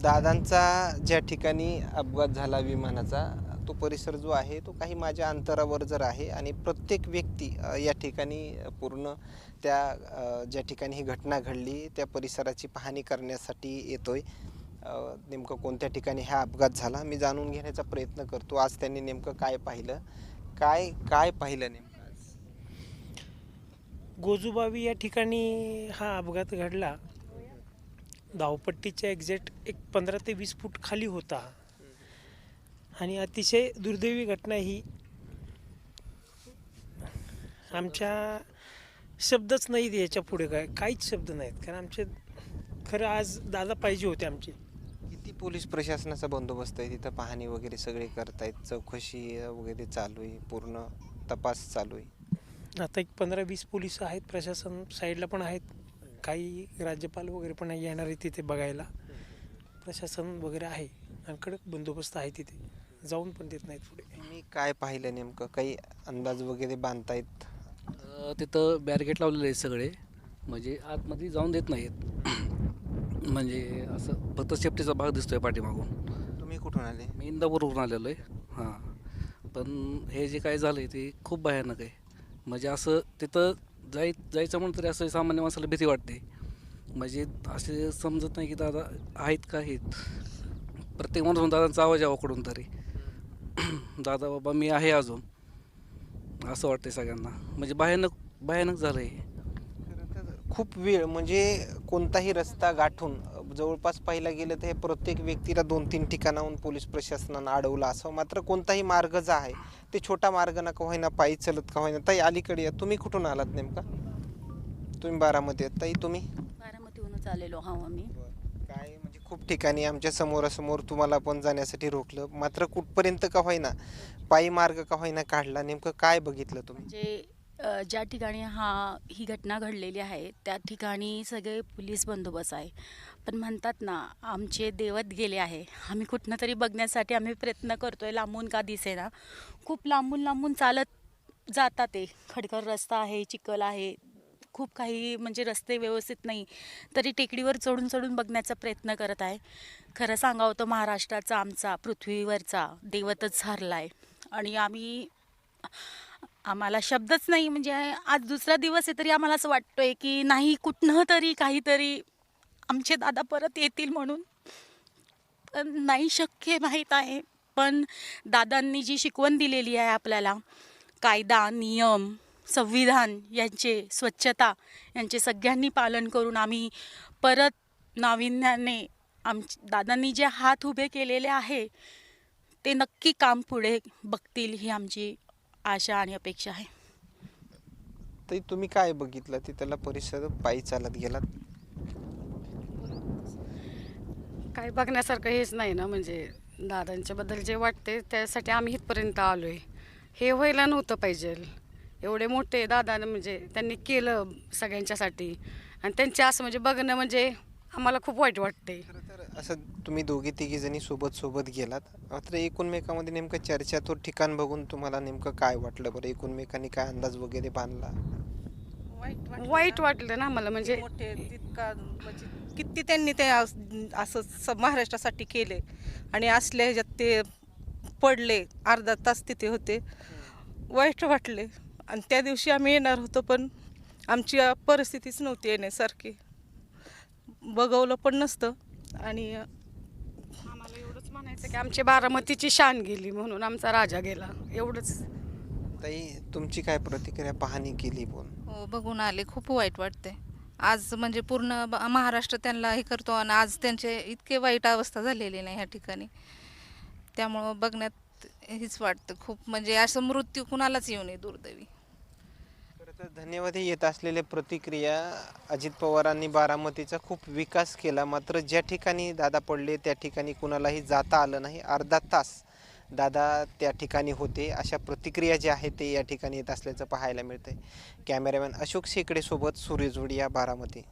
दादांचा ज्या ठिकाणी अपघात झाला विमानाचा, तो परिसर जो आहे तो काही माझ्या अंतरावर जर आहे आणि प्रत्येक व्यक्ती या ठिकाणी पूर्ण त्या ज्या ठिकाणी ही घटना घडली त्या परिसराची पाहणी करण्यासाठी येतोय. नेमकं कोणत्या ठिकाणी हा अपघात झाला मी जाणून घेण्याचा प्रयत्न करतो. आज त्यांनी नेमकं काय पाहिलं, काय काय पाहिलं नेमकं आज? गोजूबावी या ठिकाणी हा अपघात घडला. धावपट्टीच्या एक्झॅक्ट एक 15 ते 20 फूट खाली होता आणि अतिशय दुर्दैवी घटना ही. आमच्या शब्दच नाहीत याच्या पुढे, काहीच शब्द नाहीत, कारण आमचे खरं आज दादा पाहिजे होते आमचे. किती पोलीस प्रशासनाचा बंदोबस्त आहे तिथं? पाहणी वगैरे सगळे करतायत, चौकशी वगैरे चालू आहे, पूर्ण तपास चालू आहे. आता एक 15-20 पोलीस आहेत, प्रशासन साईडला पण आहेत, काही राज्यपाल वगैरे पण येणार आहे तिथे बघायला. प्रशासन वगैरे आहे आणि कडक बंदोबस्त आहे, तिथे जाऊन पण देत नाहीत पुढे. मी काय पाहिलं नेमकं, काही अंदाज वगैरे बांधतायत? तिथं बॅरिकेड लावलेले आहेत सगळे, म्हणजे आतमध्ये जाऊन देत नाहीत. म्हणजे असं फक्त सेफ्टीचा भाग दिसतोय पाठीमागून. तुम्ही कुठून आले? मी इंदापूरवरून आलेलो आहे. हां, पण हे जे काय झालं आहे ते खूप भयानक आहे. म्हणजे असं तिथं जायचं म्हणून तरी असं सामान्य माणसाला भीती वाटते. म्हणजे असे समजत नाही की दादा आहेत का आहेत. प्रत्येक माणूस दादांचा आवाज यावा कुठून तरी, दादा बाबा मी आहे अजून, असं वाटतंय सगळ्यांना. म्हणजे भयानक भयानक झालं आहे. खूप वेळ म्हणजे कोणताही रस्ता गाठून जवळपास पाहायला गेलं तर हे प्रत्येक व्यक्तीला 2-3 ठिकाणाहून पोलीस प्रशासनानं अडवलं असं. मात्र कोणताही मार्ग जो आहे ते छोटा मार्ग ना का होईना, पायी चलत का होईना. ताई अलीकडे या, तुम्ही कुठून आलात नेमका? तुम्ही बारामती आहेत. ताई तुम्ही? बारामतीहूनच आलेलो हा आम्ही. काय म्हणजे खूप ठिकाणी आमच्या समोरासमोर तुम्हाला पण जाण्यासाठी रोखलं, मात्र कुठपर्यंत का होईना पायी मार्ग का होईना काढला. नेमकं काय बघितलं तुम्ही? म्हणजे ज्या ठिकाणी ही घटना घडलेली आहे त्या ठिकाणी सगळे पोलीस बंदोबस्त आहे. पण म्हणतात ना, आमचे दैवत गेले आहे. आम्ही कुठनं तरी बघण्यासाठी आम्ही प्रयत्न करतोय, लांबून का दिसेना. खूप लांबून लांबून चालत जातात. ते खडखड रस्ता आहे, चिखल आहे, खूप काही म्हणजे रस्ते व्यवस्थित नाही, तरी टेकडीवर चढून चढून बघण्याचा प्रयत्न करत आहे. खरं सांगावं तर महाराष्ट्राचा आमचा पृथ्वीवरचा दैवतच हरला आहे आणि आम्हाला शब्दच नाही. म्हणजे आज दुसरा दिवस आहे तरी आम्हाला असं वाटतोय की नाही, कुठनं तरी काहीतरी आमचे दादा परत येतील म्हणून. पण नाही शक्य माहीत आहे. पण दादांनी जी शिकवण दिलेली आहे आपल्याला, कायदा नियम संविधान यांचे, स्वच्छता यांचे सगळ्यांनी पालन करून आम्ही परत नाविन्याने दादांनी जे हात उभे केलेले आहे ते नक्की काम पुढे बघतील ही आमची आशा आणि अपेक्षा आहे. ताई तुम्ही काय बघितलं तिथला परिसर? पायी चालत गेलात? काय बघण्यासारखं हेच नाही ना. म्हणजे दादांच्याबद्दल जे वाटते त्यासाठी आम्ही इथपर्यंत आलो आहे. हे व्हायला नव्हतं पाहिजे. एवढे मोठे दादा म्हणजे त्यांनी केलं सगळ्यांच्यासाठी आणि त्यांचे असं म्हणजे बघणं म्हणजे आम्हाला खूप वाईट वाटते. तर असं तुम्ही दोघी तिघी जणी सोबत गेलात, मात्र एकूणमेकामध्ये नेमकं चर्चा, तो ठिकाण बघून तुम्हाला नेमकं काय वाटलं बरं? एकूणमेकांनी काय अंदाज वगैरे बांधला? वाईट वाटलं ना आम्हाला. म्हणजे म्हणजे किती त्यांनी ते असं महाराष्ट्रासाठी केले आणि असल्या ह्याच्यात ते पडले, अर्धा तास तिथे होते. वाईट वाटले. आणि त्या दिवशी आम्ही येणार होतो पण आमची परिस्थितीच नव्हती येण्यासारखी. बघवलं पण नसतं. आणि आम्हाला एवढंच म्हणायचं की आमची बारामतीची शान गेली म्हणून आमचा राजा गेला, एवढंच. ताई तुमची काय प्रतिक्रिया? पाहणी केली पण? हो, बघून आले. खूप वाईट वाटते. आज म्हणजे पूर्ण महाराष्ट्र त्यांना हे करतो आणि आज त्यांचे इतके वाईट अवस्था झालेली नाही ह्या ठिकाणी. त्यामुळं बघण्यात हेच वाटतं खूप. म्हणजे असं मृत्यू कुणालाच येऊ नये दुर्दैवी. तर धन्यवाद. हे येत असलेल्या प्रतिक्रिया. अजित पवारांनी बारामतीचा खूप विकास केला, मात्र ज्या ठिकाणी दादा पडले त्या ठिकाणी कुणालाही जाता आलं नाही. अर्धा तास दादा त्या ठिकाणी होते, अशा प्रतिक्रिया ज्या आहेत ते या ठिकाणी येत असल्याचं पाहायला मिळतंय. कॅमेरामॅन अशोक शेकडे सोबत सूर्य जोडिया, बारामती.